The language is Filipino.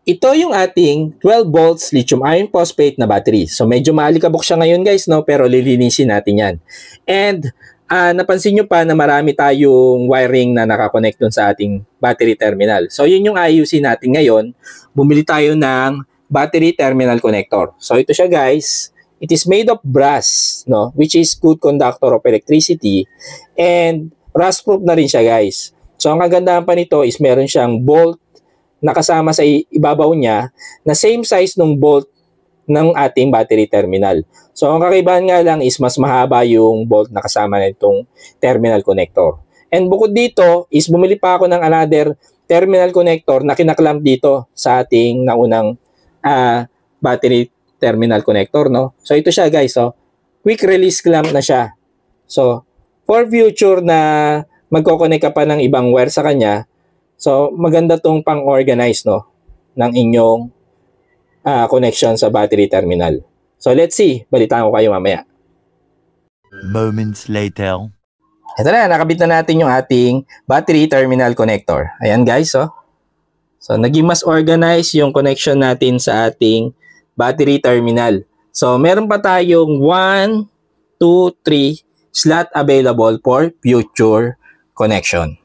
Ito yung ating 12 volts lithium iron phosphate na battery. So medyo maalikabok siya ngayon guys, no? Pero lilinisin natin yan. And napansin nyo pa na marami tayong wiring na nakakonect dun sa ating battery terminal. So yun yung ayusin natin ngayon. Bumili tayo ng battery terminal connector. So ito siya guys. It is made of brass, no? Which is good conductor of electricity. And rust proof na rin siya guys. So ang kagandahan pa nito is meron siyang bolt nakasama sa ibabaw niya na same size ng bolt ng ating battery terminal. So ang kakaibahan nga lang is mas mahaba yung bolt na kasama nitong terminal connector. And bukod dito is bumili pa ako ng another terminal connector na kinaklamp dito sa ating naunang battery terminal connector, no? So ito siya guys, so quick release clamp na siya. So for future na magko-connect ka pa ng ibang wire sa kanya, so maganda tong pang-organize, no, ng inyong connection sa battery terminal. So let's see, balitaan ko kayo mamaya. Moments later. Ito na, nakabit na natin yung ating battery terminal connector. Ayan guys, oh. So naging mas organize yung connection natin sa ating battery terminal. So meron pa tayong 1, 2, 3 slot available for future connection.